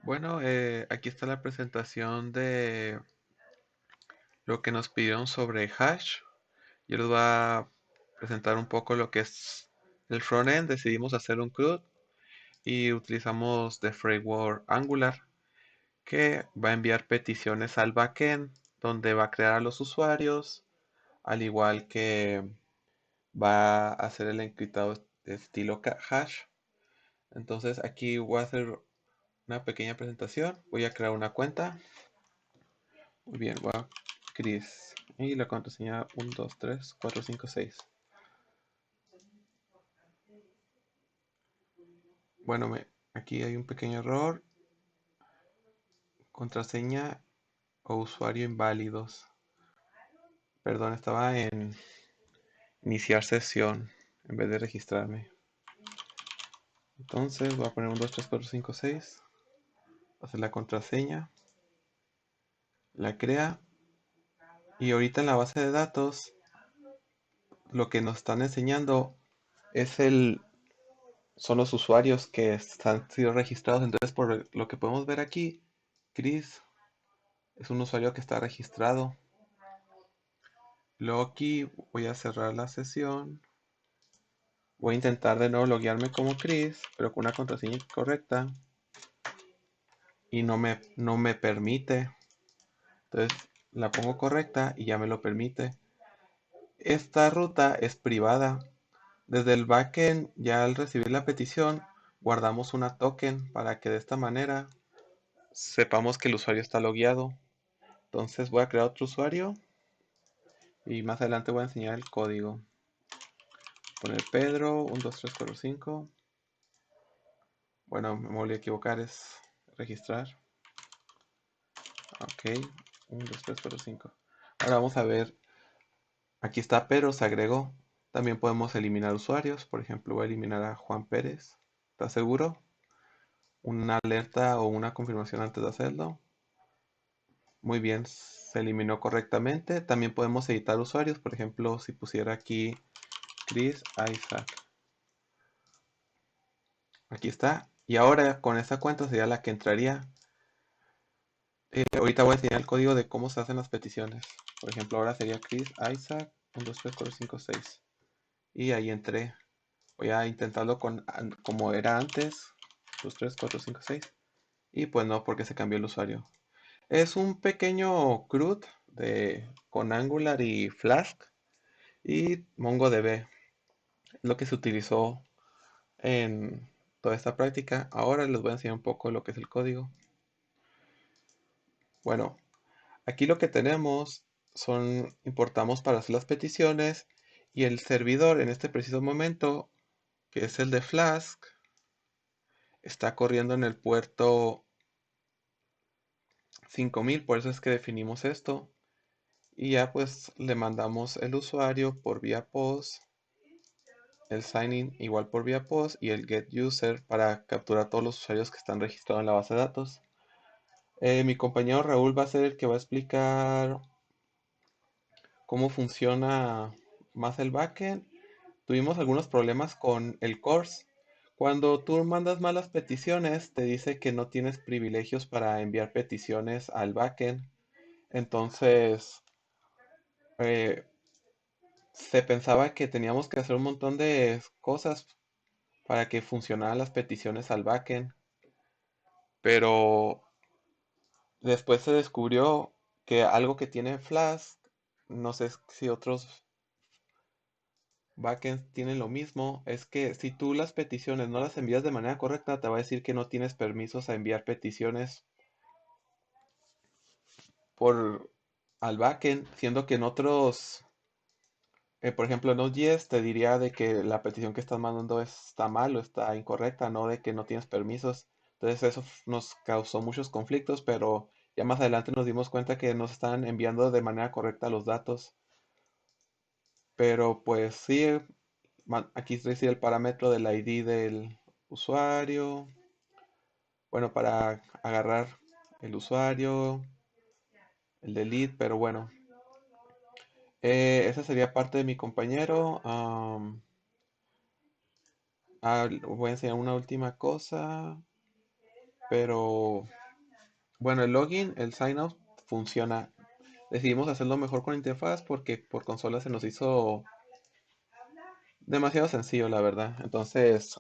Bueno, aquí está la presentación de lo que nos pidieron sobre Hash. Yo les voy a presentar un poco lo que es el frontend. Decidimos hacer un CRUD y utilizamos de framework Angular que va a enviar peticiones al backend donde va a crear a los usuarios, al igual que va a hacer el encriptado de estilo hash. Entonces aquí voy a hacer una pequeña presentación. Voy a crear una cuenta. Muy bien, voy a Chris. Y la contraseña 1, 2, 3, 4, 5, 6. Bueno, aquí hay un pequeño error. Contraseña o usuario inválidos. Perdón, estaba en iniciar sesión en vez de registrarme. Entonces voy a poner 1, 2, 3, 4, 5, 6. Hacer la contraseña. La crea. Y ahorita en la base de datos lo que nos están enseñando es son los usuarios que han sido registrados. Entonces, por lo que podemos ver aquí, Chris es un usuario que está registrado. Luego aquí voy a cerrar la sesión. Voy a intentar de nuevo loguearme como Chris, pero con una contraseña incorrecta. Y no me permite. Entonces la pongo correcta y ya me lo permite. Esta ruta es privada. Desde el backend, ya al recibir la petición, guardamos una token para que de esta manera sepamos que el usuario está logueado. Entonces voy a crear otro usuario y más adelante voy a enseñar el código. Poner Pedro, 1, 2, 3, 4, 5. Bueno, me volví a equivocar, es registrar. Ok, 1, 2, 3, 4, 5. Ahora vamos a ver, aquí está Pedro, se agregó. También podemos eliminar usuarios, por ejemplo voy a eliminar a Juan Pérez. ¿Estás seguro? Una alerta o una confirmación antes de hacerlo. Muy bien, se eliminó correctamente. También podemos editar usuarios, por ejemplo, si pusiera aquí Chris Isaac. Aquí está. Y ahora con esta cuenta sería la que entraría. Ahorita voy a enseñar el código de cómo se hacen las peticiones. Por ejemplo, ahora sería Chris Isaac 1, 2, 3, 4, 5, 6. Y ahí entré. Voy a intentarlo como era antes. 2, 3, 4, 5, 6. Y pues no, porque se cambió el usuario. Es un pequeño CRUD con Angular y Flask y MongoDB. Lo que se utilizó en toda esta práctica. Ahora les voy a enseñar un poco lo que es el código. Bueno, aquí lo que tenemos importamos para hacer las peticiones y el servidor en este preciso momento, que es el de Flask, está corriendo en el puerto 5000, por eso es que definimos esto. Y ya pues le mandamos el usuario por vía post, el sign-in igual por vía post y el get user para capturar todos los usuarios que están registrados en la base de datos. Mi compañero Raúl va a ser el que va a explicar cómo funciona más el backend. Tuvimos algunos problemas con el course. Cuando tú mandas malas peticiones, te dice que no tienes privilegios para enviar peticiones al backend. Entonces, eh, se pensaba que teníamos que hacer un montón de cosas para que funcionaran las peticiones al backend. Pero después se descubrió que algo que tiene Flask, no sé si otros backends tienen lo mismo, es que si tú las peticiones no las envías de manera correcta, te va a decir que no tienes permisos a enviar peticiones por al backend, siendo que en otros, por ejemplo en Node.js te diría de que la petición que estás mandando está mal o está incorrecta, no de que no tienes permisos. Entonces eso nos causó muchos conflictos, pero ya más adelante nos dimos cuenta que nos están enviando de manera correcta los datos. Pero pues sí, aquí decía el parámetro del ID del usuario. Bueno, para agarrar el usuario, el delete, pero bueno. Esa sería parte de mi compañero. Voy a enseñar una última cosa, pero Bueno, el login, el sign out funciona. Decidimos hacerlo mejor con interfaz porque por consola se nos hizo demasiado sencillo, la verdad. Entonces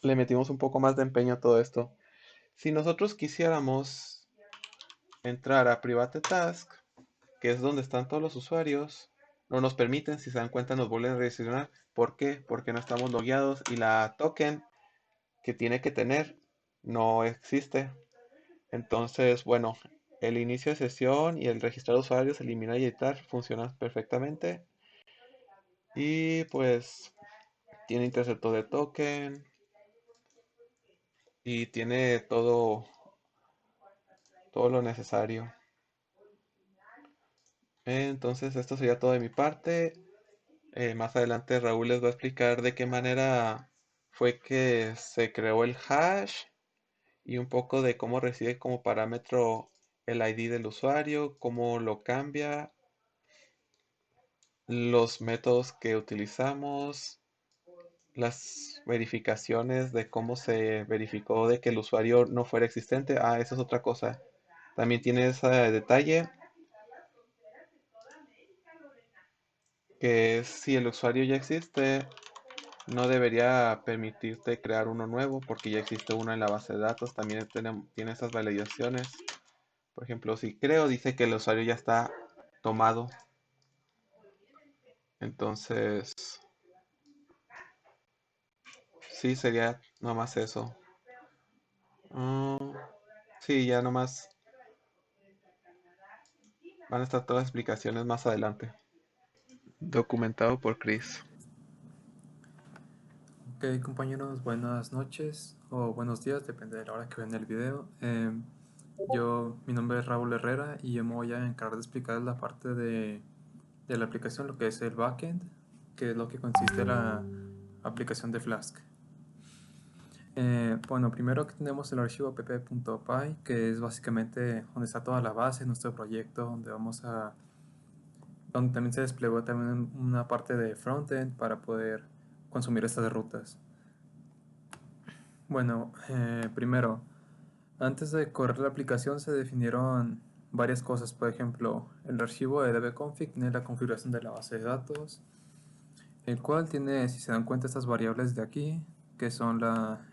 le metimos un poco más de empeño a todo esto. Si nosotros quisiéramos entrar a Private Task, que es donde están todos los usuarios, no nos permiten, si se dan cuenta nos vuelven a reaccionar. ¿Por qué? Porque no estamos logueados y la token que tiene que tener no existe. Entonces, bueno, el inicio de sesión y el registrar usuarios, eliminar y editar funcionan perfectamente. Y pues tiene interceptor de token y tiene todo lo necesario. Entonces, esto sería todo de mi parte. Más adelante Raúl les va a explicar de qué manera fue que se creó el hash y un poco de cómo recibe como parámetro el ID del usuario, cómo lo cambia, los métodos que utilizamos, las verificaciones de cómo se verificó de que el usuario no fuera existente. Ah, esa es otra cosa. También tiene ese detalle que si el usuario ya existe, no debería permitirte crear uno nuevo porque ya existe uno en la base de datos. También tiene esas validaciones. Por ejemplo, si creo, dice que el usuario ya está tomado. Entonces, sí, sería nomás eso. Mm, sí, ya nomás van a estar todas las explicaciones más adelante. Documentado por Chris. Ok, compañeros, buenas noches o buenos días, depende de la hora que vean el video. Mi nombre es Raúl Herrera y yo me voy a encargar de explicar la parte de la aplicación, lo que es el backend, que es lo que consiste la aplicación de Flask. Bueno, primero que tenemos el archivo pp.py, que es básicamente donde está toda la base, nuestro proyecto, donde también se desplegó también una parte de frontend para poder consumir estas rutas. Bueno, primero, antes de correr la aplicación se definieron varias cosas. Por ejemplo, el archivo de dbconfig tiene la configuración de la base de datos, el cual tiene, si se dan cuenta, estas variables de aquí, que son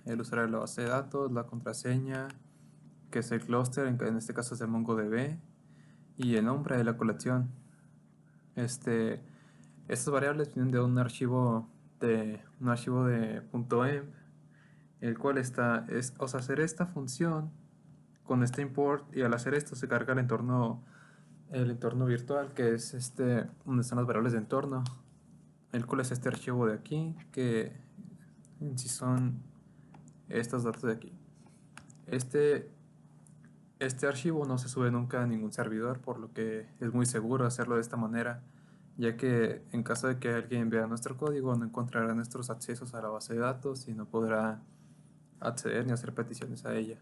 el usuario de la base de datos, la contraseña, que es el clúster, en este caso es el MongoDB, y el nombre de la colección. Este, Estas variables vienen de un archivo de .env, el cual o sea, hacer esta función con este import, y al hacer esto se carga el entorno virtual, que es donde están las variables de entorno, el cual es este archivo de aquí, que en sí son estos datos de aquí. Este, este archivo no se sube nunca a ningún servidor, por lo que es muy seguro hacerlo de esta manera, ya que en caso de que alguien vea nuestro código no encontrará nuestros accesos a la base de datos y no podrá acceder ni hacer peticiones a ella.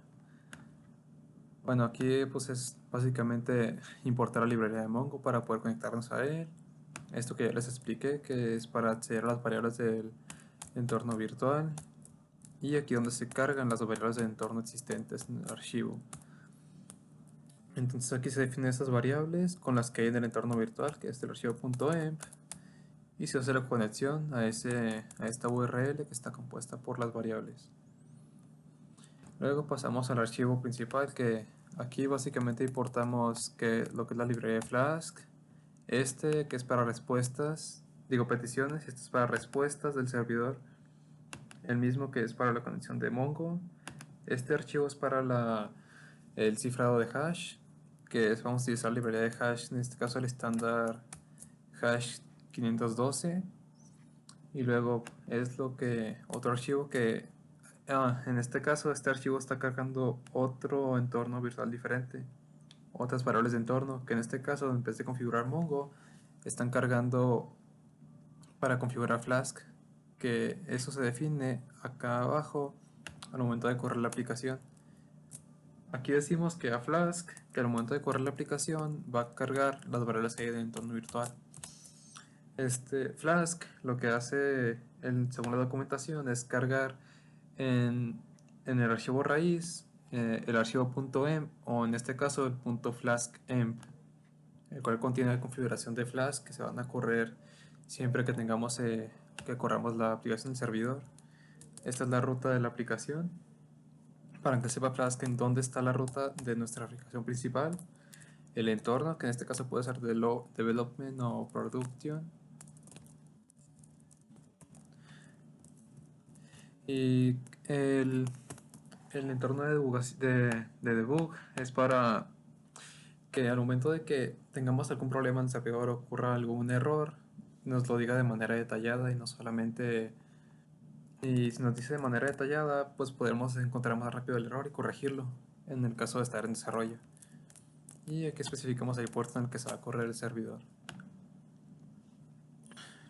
Bueno, aquí pues es básicamente importar la librería de Mongo para poder conectarnos a él. Esto que ya les expliqué, que es para acceder a las variables del entorno virtual. Y aquí donde se cargan las variables del entorno existentes en el archivo. Entonces aquí se definen estas variables con las que hay en el entorno virtual, que es el archivo .env. Y se hace la conexión a esta URL que está compuesta por las variables. Luego pasamos al archivo principal, que aquí básicamente importamos lo que es la librería de Flask, que es para peticiones, y este es para respuestas del servidor, el mismo que es para la conexión de Mongo. Este archivo es para el cifrado de hash, vamos a utilizar la librería de hash, en este caso el estándar hash 512. Y luego otro archivo en este caso, este archivo está cargando otro entorno virtual diferente, otras variables de entorno, que en este caso, en vez de configurar Mongo, están cargando para configurar Flask, que eso se define acá abajo al momento de correr la aplicación. Aquí decimos que a Flask, que al momento de correr la aplicación va a cargar las variables que hay del entorno virtual. Flask lo que hace, según la documentación, es cargar en, en el archivo raíz el archivo .emp o en este caso el .flask.emp, el cual contiene la configuración de Flask que se van a correr siempre que tengamos que corramos la aplicación del servidor. Esta es la ruta de la aplicación para que sepa Flask en dónde está la ruta de nuestra aplicación principal, el entorno, que en este caso puede ser development o production, y el entorno de debug es para que al momento de que tengamos algún problema en el servidor o ocurra algún error, nos lo diga de manera detallada y no solamente. Y si nos dice de manera detallada, pues podremos encontrar más rápido el error y corregirlo en el caso de estar en desarrollo. Y aquí especificamos el puerto en el que se va a correr el servidor.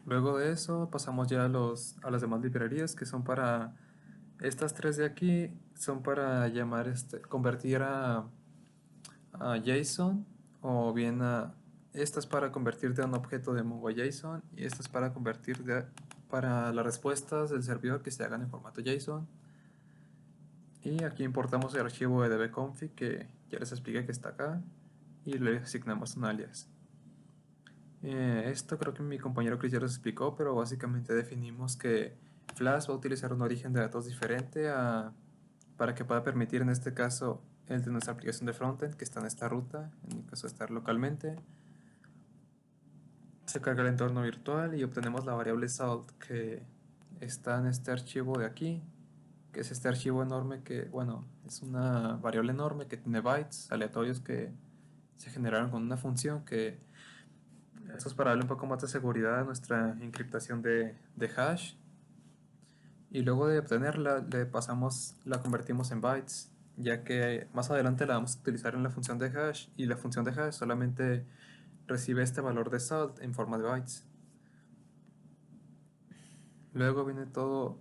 Luego de eso pasamos ya a las demás librerías que son para. Estas tres de aquí son para llamar, convertir a JSON, o bien esta es para convertirte a un objeto de Mongo JSON y esta es para para las respuestas del servidor que se hagan en formato JSON. Y aquí importamos el archivo de dbconfig que ya les expliqué que está acá y le asignamos un alias. Esto creo que mi compañero Chris ya les explicó, pero básicamente definimos que Flash va a utilizar un origen de datos diferente para que pueda permitir en este caso el de nuestra aplicación de frontend que está en esta ruta, en el caso de estar localmente. Se carga el entorno virtual y obtenemos la variable salt que está en este archivo de aquí, que es este archivo enorme que, bueno, es una variable enorme que tiene bytes aleatorios que se generaron con una función que esto es para darle un poco más de seguridad a nuestra encriptación de hash. Y luego de obtenerla, la convertimos en bytes, ya que más adelante la vamos a utilizar en la función de hash y la función de hash solamente recibe este valor de salt en forma de bytes. Luego viene todo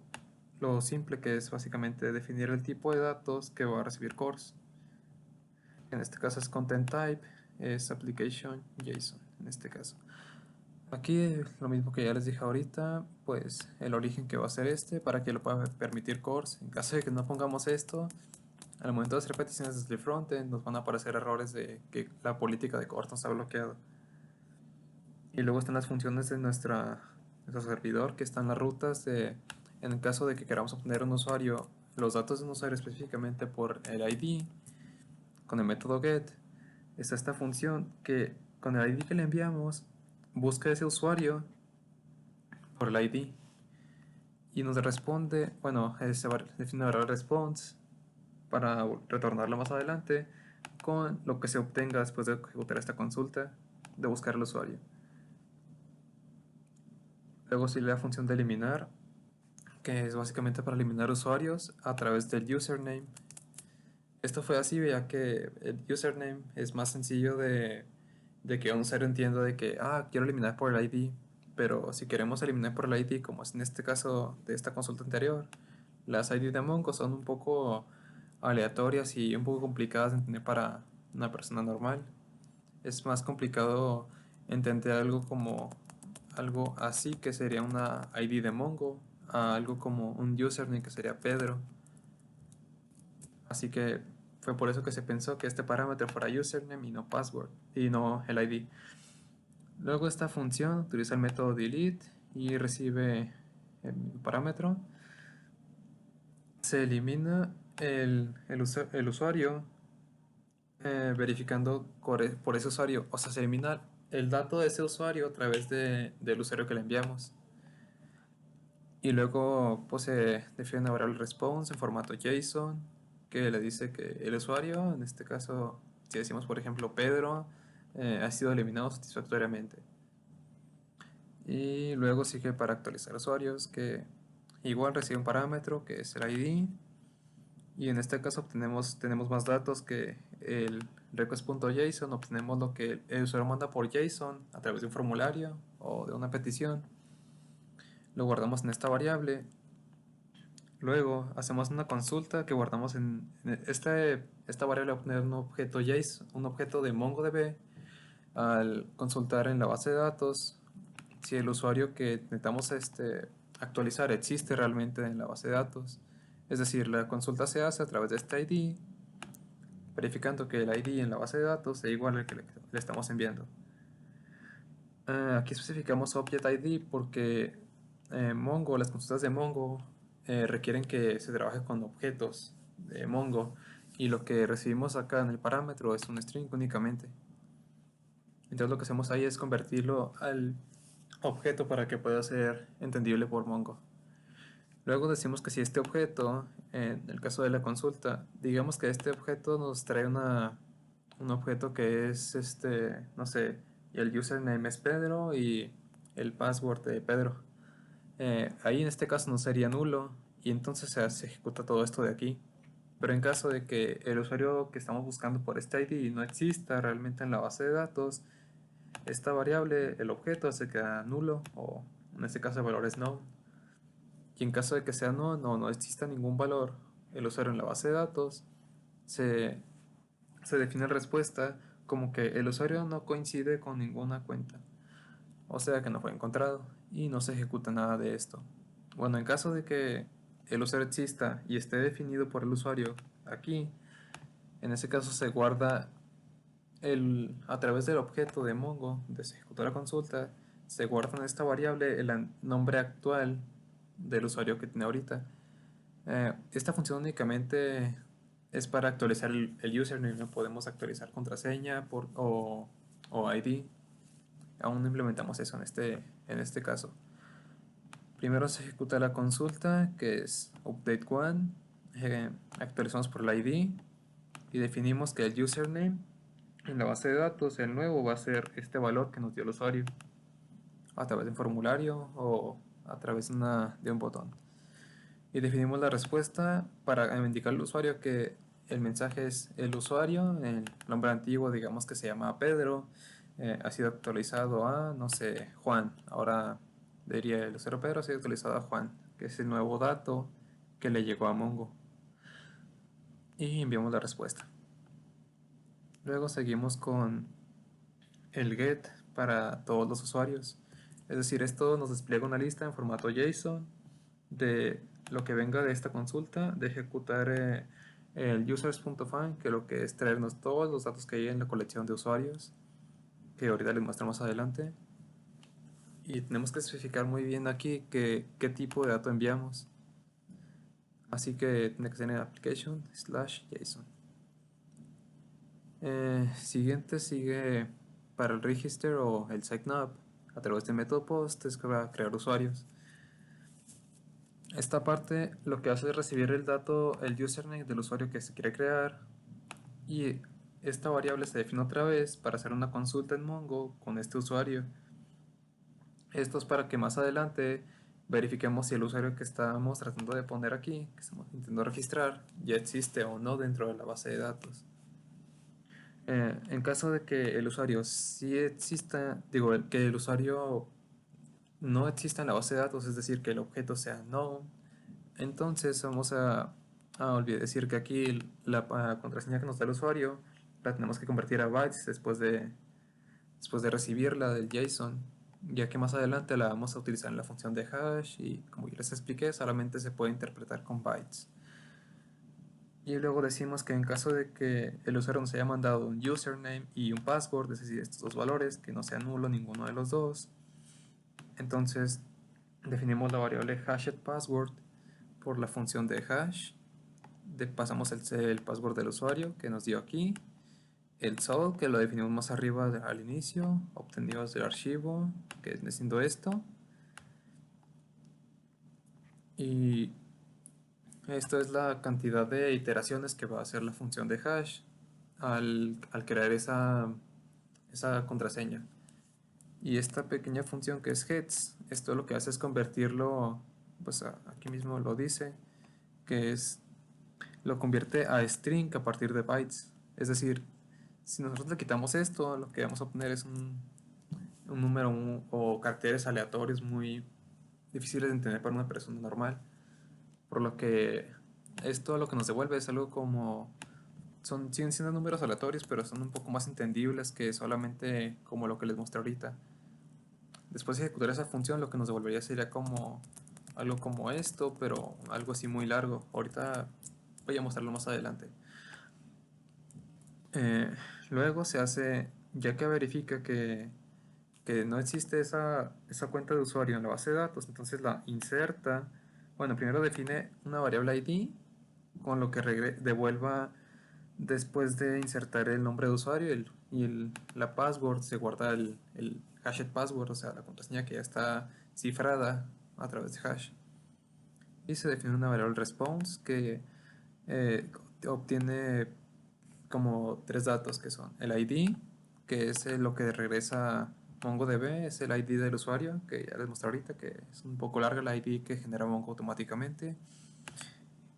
lo simple, que es básicamente definir el tipo de datos que va a recibir CORS. En este caso es content type, es application JSON en este caso. Aquí lo mismo que ya les dije ahorita, pues el origen que va a ser para que lo pueda permitir CORS. En caso de que no pongamos esto, al momento de hacer peticiones desde el frontend nos van a aparecer errores de que la política de CORS nos ha bloqueado. Y luego están las funciones de nuestro servidor, que están las rutas en el caso de que queramos obtener un usuario, los datos de un usuario específicamente por el ID, con el método get. Está esta función que con el ID que le enviamos busca ese usuario por el ID y nos responde, bueno, define una variable response para retornarlo más adelante con lo que se obtenga después de ejecutar esta consulta de buscar el usuario. Luego sigue la función de eliminar, que es básicamente para eliminar usuarios a través del username. Esto fue así ya que el username es más sencillo de que un usuario entienda de que, quiero eliminar por el ID, pero si queremos eliminar por el ID, como es en este caso de esta consulta anterior, las ID de Mongo son un poco aleatorias y un poco complicadas de entender para una persona normal. Es más complicado entender algo así, que sería una ID de Mongo, a algo como un username, que sería Pedro. Así que fue por eso que se pensó que este parámetro fuera username y no password, y no el ID. Luego esta función utiliza el método delete y recibe el parámetro. Se elimina el usuario verificando por ese usuario. O sea, se elimina el dato de ese usuario a través del usuario que le enviamos. Y luego pues se define una variable response en formato JSON que le dice que el usuario, en este caso, si decimos por ejemplo Pedro, ha sido eliminado satisfactoriamente. Y luego sigue para actualizar usuarios, que igual recibe un parámetro que es el ID. Y en este caso tenemos más datos que el request.json, obtenemos lo que el usuario manda por JSON a través de un formulario o de una petición. Lo guardamos en esta variable. Luego hacemos una consulta que guardamos esta variable va a obtener un objeto JSON, un objeto de MongoDB. Al consultar en la base de datos si el usuario que necesitamos actualizar existe realmente en la base de datos. Es decir, la consulta se hace a través de este ID verificando que el ID en la base de datos sea igual al que le estamos enviando. Aquí especificamos Object ID porque Mongo, las consultas de Mongo requieren que se trabaje con objetos de Mongo, y lo que recibimos acá en el parámetro es un string únicamente. Entonces lo que hacemos ahí es convertirlo al objeto para que pueda ser entendible por Mongo. Luego decimos que si este objeto, en el caso de la consulta, digamos que este objeto nos trae un objeto que es no sé, y el username es Pedro y el password de Pedro. Ahí en este caso no sería nulo, y entonces se ejecuta todo esto de aquí. Pero en caso de que el usuario que estamos buscando por este ID no exista realmente en la base de datos, esta variable, el objeto, se queda nulo, o en este caso el valor es no. Y en caso de que sea no exista ningún valor el usuario en la base de datos, se, se define respuesta como que el usuario no coincide con ninguna cuenta, o sea que no fue encontrado, y no se ejecuta nada de esto. Bueno, en caso de que el usuario exista y esté definido por el usuario aquí, en ese caso se guarda a través del objeto de Mongo, de se ejecutó la consulta, se guarda en esta variable el nombre actual del usuario que tiene ahorita. Esta función únicamente es para actualizar el username, no podemos actualizar contraseña o ID. Aún no implementamos eso en este caso. Primero se ejecuta la consulta, que es update one, actualizamos por el ID y definimos que el username en la base de datos, el nuevo, va a ser este valor que nos dio el usuario a través de un formulario o a través de un botón. Y definimos la respuesta para indicar al usuario que el mensaje es el usuario, el nombre antiguo, digamos que se llama Pedro, ha sido actualizado a, no sé, Juan. Ahora diría el usuario Pedro ha sido actualizado a Juan, que es el nuevo dato que le llegó a Mongo. Y enviamos la respuesta. Luego seguimos con el get para todos los usuarios. Es decir, esto nos despliega una lista en formato JSON de lo que venga de esta consulta, de ejecutar el users.find, que lo que es traernos todos los datos que hay en la colección de usuarios, que ahorita les muestro más adelante. Y tenemos que especificar muy bien aquí qué tipo de dato enviamos. Así que tiene que ser en application/json. Siguiente sigue para el register o el sign up a través del método post, es para crear usuarios. Esta parte lo que hace es recibir el dato, el username del usuario que se quiere crear, y esta variable se define otra vez para hacer una consulta en Mongo con este usuario. Esto es para que más adelante verifiquemos si el usuario que estamos tratando de poner aquí, que estamos intentando registrar, ya existe o no dentro de la base de datos. En caso de que el usuario sí exista, digo, que el usuario no exista en la base de datos, es decir, que el objeto sea known, entonces vamos a olvidar decir que aquí la contraseña que nos da el usuario la tenemos que convertir a bytes después de recibirla del JSON, ya que más adelante la vamos a utilizar en la función de hash y, como ya les expliqué, solamente se puede interpretar con bytes. Y luego decimos que en caso de que el usuario nos haya mandado un username y un password, es decir, estos dos valores, que no sea nulo ninguno de los dos, entonces definimos la variable hashedPassword por la función de hash, pasamos el password del usuario que nos dio aquí, el sol, que lo definimos más arriba al inicio, obtenidos del archivo, que viene siendo esto, y esto es la cantidad de iteraciones que va a hacer la función de hash al crear esa contraseña. Y esta pequeña función que es heads, esto lo que hace es convertirlo, pues aquí mismo lo dice, que lo convierte a string a partir de bytes. Es decir, si nosotros le quitamos esto, lo que vamos a obtener es un número o caracteres aleatorios muy difíciles de entender para una persona normal. Por lo que esto lo que nos devuelve es algo como siguen siendo números aleatorios, pero son un poco más entendibles que solamente como lo que les mostré ahorita. Después de ejecutar esa función, lo que nos devolvería sería como algo como esto, pero algo así muy largo. Ahorita voy a mostrarlo más adelante. Eh, Luego se hace, ya que verifica que no existe esa cuenta de usuario en la base de datos, entonces la inserta. Bueno, primero define una variable ID con lo que devuelva después de insertar el nombre de usuario la password, se guarda el hashed password, o sea, la contraseña que ya está cifrada a través de hash. Y se define una variable response que eh, obtiene como tres datos que son el ID, que es lo que regresa MongoDB, es el ID del usuario, que ya les mostré ahorita, que es un poco larga la ID que genera Mongo automáticamente.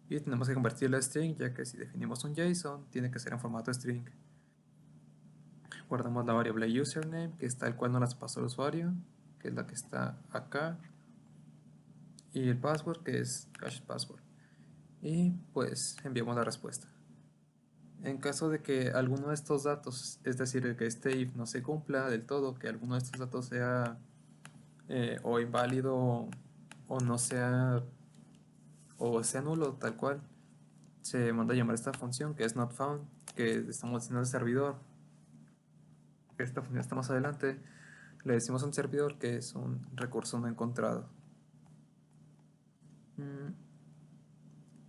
Y tenemos que convertirla a string, ya que si definimos un JSON, tiene que ser en formato string. Guardamos la variable username, que es tal cual nos las pasó el usuario, que es la que está acá. Y el password, que es hash password. Y pues enviamos la respuesta. En caso de que alguno de estos datos, es decir, que este if no se cumpla del todo, que alguno de estos datos sea o inválido o no sea o sea nulo tal cual, se manda a llamar esta función que es not found, que estamos diciendo al servidor. Esta función está más adelante. Le decimos a un servidor que es un recurso no encontrado. Mm,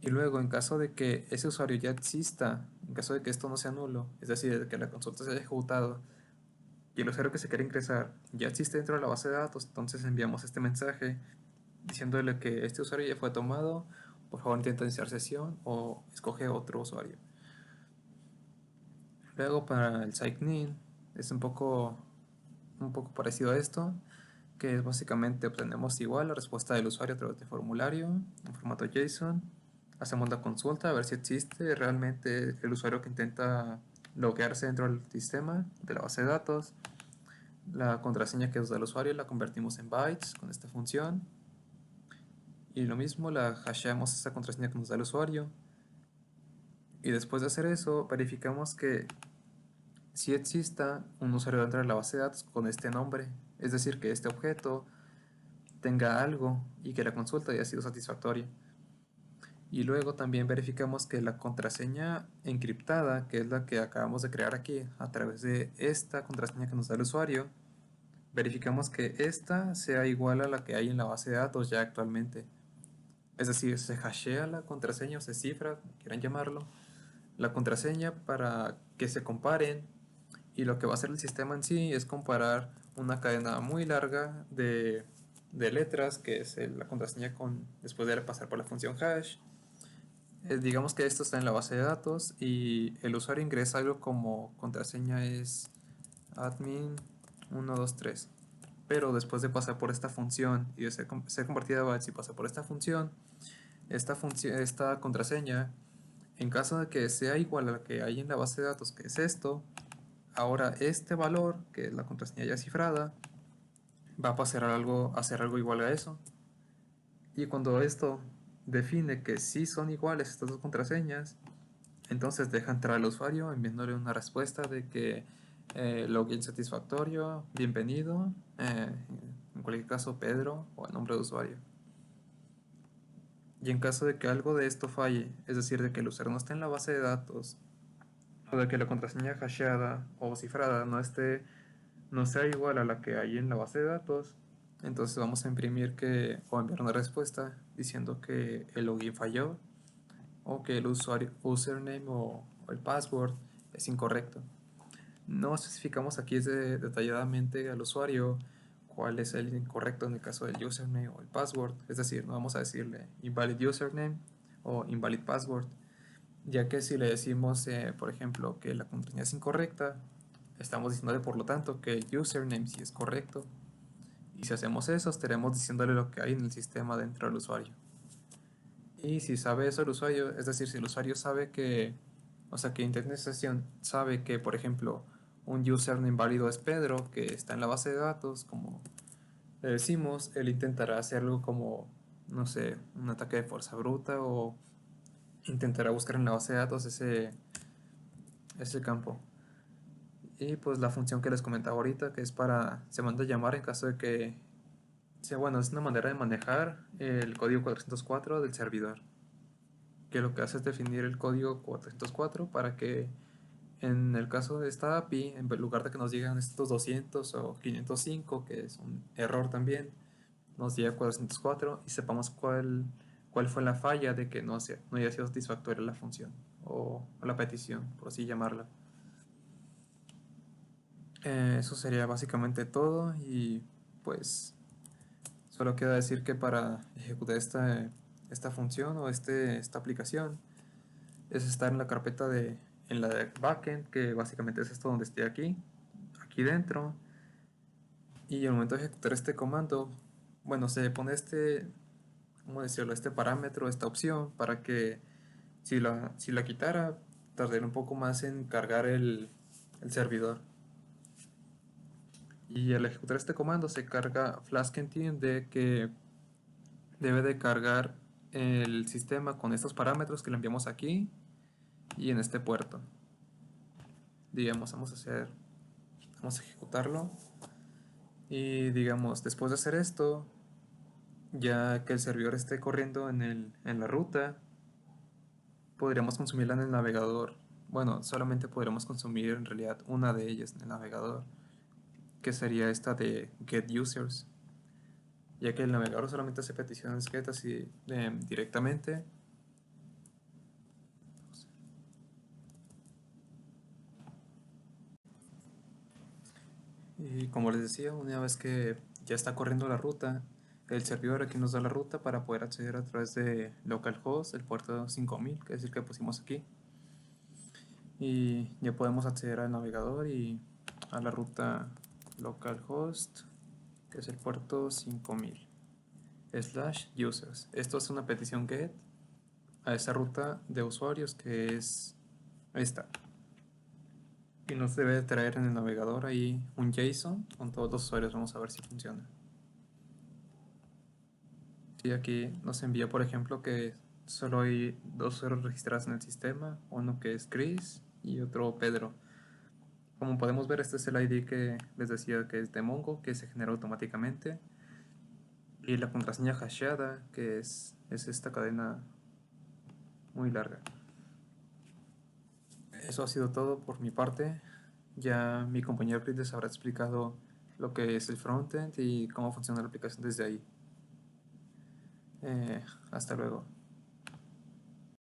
Y luego, en caso de que ese usuario ya exista, en caso de que esto no sea nulo, es decir, de que la consulta se haya ejecutado y el usuario que se quiere ingresar ya existe dentro de la base de datos, entonces enviamos este mensaje diciéndole que este usuario ya fue tomado, por favor intenta iniciar sesión o escoge otro usuario. Luego para el sign-in es un poco parecido a esto, que es básicamente obtenemos igual la respuesta del usuario a través de formulario en formato JSON. Hacemos la consulta a ver si existe realmente el usuario que intenta loguearse dentro del sistema de la base de datos. La contraseña que usa el usuario la convertimos en bytes con esta función. Y lo mismo, la hasheamos esa contraseña que nos da el usuario. Y después de hacer eso, verificamos que si exista un usuario dentro de la base de datos con este nombre. Es decir, que este objeto tenga algo y que la consulta haya sido satisfactoria. Y luego también verificamos que la contraseña encriptada, que es la que acabamos de crear aquí a través de esta contraseña que nos da el usuario, verificamos que esta sea igual a la que hay en la base de datos ya actualmente. Es decir, se hashea la contraseña o se cifra, como quieran llamarlo, la contraseña para que se comparen, y lo que va a hacer el sistema en sí es comparar una cadena muy larga de letras, que es la contraseña después de pasar por la función hash. Digamos que esto está en la base de datos y el usuario ingresa algo como contraseña es admin 123. Pero después de pasar por esta función y de ser convertida a bytes y pasar por esta función, esta contraseña, en caso de que sea igual a la que hay en la base de datos, que es esto, ahora este valor, que es la contraseña ya cifrada, va a pasar a hacer algo igual a eso. Y cuando esto define que sí son iguales estas dos contraseñas, entonces deja entrar al usuario enviándole una respuesta de que login satisfactorio, bienvenido, en cualquier caso Pedro o el nombre de usuario. Y en caso de que algo de esto falle, es decir, de que el usuario no esté en la base de datos, o de que la contraseña hasheada o cifrada no sea igual a la que hay en la base de datos, entonces vamos a imprimir o enviar una respuesta diciendo que el login falló o que el username o el password es incorrecto. No especificamos aquí detalladamente al usuario cuál es el incorrecto en el caso del username o el password, es decir, no vamos a decirle invalid username o invalid password, ya que si le decimos, por ejemplo, que la contraseña es incorrecta, estamos diciéndole por lo tanto que el username sí es correcto. Y si hacemos eso, estaremos diciéndole lo que hay en el sistema dentro del usuario. Y si sabe eso el usuario, es decir, si el usuario sabe o sea, que Internet Session sabe que, por ejemplo, un username válido es Pedro, que está en la base de datos, como le decimos, él intentará hacerlo como, no sé, un ataque de fuerza bruta o intentará buscar en la base de datos ese campo. Y pues la función que les comentaba ahorita, que es se manda a llamar en caso de que, bueno, es una manera de manejar el código 404 del servidor, que lo que hace es definir el código 404 para que En el caso de esta API, en lugar de que nos digan estos 200 o 505, que es un error también, nos diga 404 y sepamos cuál fue la falla de que no haya sido satisfactoria la función o la petición, por así llamarla. Eso sería básicamente todo y pues solo queda decir que para ejecutar esta función o esta aplicación es estar en la carpeta en la de backend, que básicamente es esto donde estoy aquí dentro, y al momento de ejecutar este comando, bueno, se pone ¿cómo decirlo? Este parámetro, esta opción, para que si la quitara, tardaría un poco más en cargar el servidor. Y al ejecutar este comando se carga Flask entiende que debe de cargar el sistema con estos parámetros que le enviamos aquí y en este puerto. Digamos, vamos a ejecutarlo y digamos, después de hacer esto, ya que el servidor esté corriendo en la ruta, podríamos consumirla en el navegador. Bueno, solamente podríamos consumir en realidad una de ellas en el navegador, que sería esta de get users, ya que el navegador solamente hace peticiones get así directamente. Y como les decía, una vez que ya está corriendo la ruta, el servidor aquí nos da la ruta para poder acceder a través de localhost, el puerto 5000, que es el que pusimos aquí. Y ya podemos acceder al navegador y a la ruta localhost, que es el puerto 5000 / users. Esto es una petición get a esa ruta de usuarios que es esta. Y nos debe traer en el navegador ahí un JSON con todos los usuarios. Vamos a ver si funciona. Sí, aquí nos envía, por ejemplo, que solo hay 2 usuarios registrados en el sistema, uno que es Chris y otro Pedro. Como podemos ver, este es el ID que les decía que es de Mongo, que se genera automáticamente. Y la contraseña hasheada, que es esta cadena muy larga. Eso ha sido todo por mi parte. Ya mi compañero Chris les habrá explicado lo que es el frontend y cómo funciona la aplicación desde ahí. Hasta luego.